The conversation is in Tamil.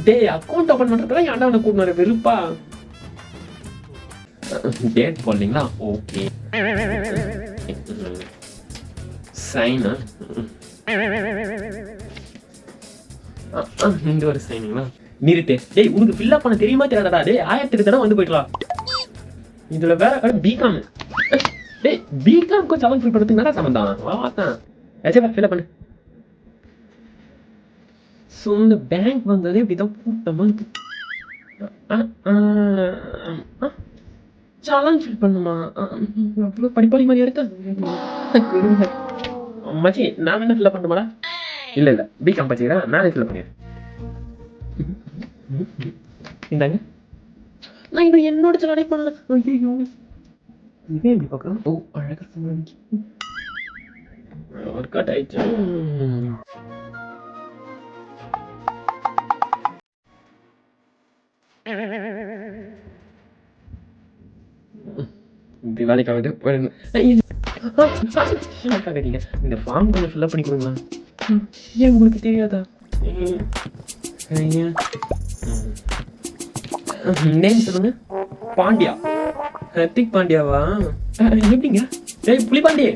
டேய் அக்கௌண்ட் ஓபன் பண்றதுல ஏன்டா உன்னை கூட்டிட்டு வர வெறுப்பா? டேட் போடலீங்களா? ஓகே. சைனா இங்க ஒரு சைனிங்களா? நிறுத்து. டேய் உனக்கு ஃபில் அப் பண்ண தெரியுமா தெரியாதடா? டேய் 1000 தடவை வந்து போயிடலாம். இதுல வேற பிகாம். டேய் பிகாம் கொஞ்சம் அவன் ஃபில் பண்றதுக்கு என்னடா சம்பந்தம்? வாதான். ஏச்சே ஃபில் அப் பண்ணு. சோ இந்த பேங்க் வந்ததே இப்படிதான் கூட்டமா இருக்கு. சலான் ஃபில் பண்ணுமா? அவ்வளோ படிப்பாளி மாதிரி இருக்கா? மச்சி நான் என்ன ஃபில் பண்ணுமாடா? இல்ல பிகாம் படிச்சுக்கிறேன், நானே ஃபில் பண்ணிடுறேன். இந்தாங்க. நான் இது என்னோட சலானே பண்ணல. ஐயோ இதே எப்படி பார்க்கலாம்? ஓ அழகா ஒர்க் அவுட் ஆயிடுச்சு. இது வேலைக்காவது இந்த ஃபார்ம் கொஞ்சம் ஃபில் பண்ணி கொடுங்களா? ஏன் உங்களுக்கு தெரியாதா? நேம் சொல்லுங்க. பாண்டியா. ஹர்திக் பாண்டியாவா? எப்படிங்க? புலி பாண்டியே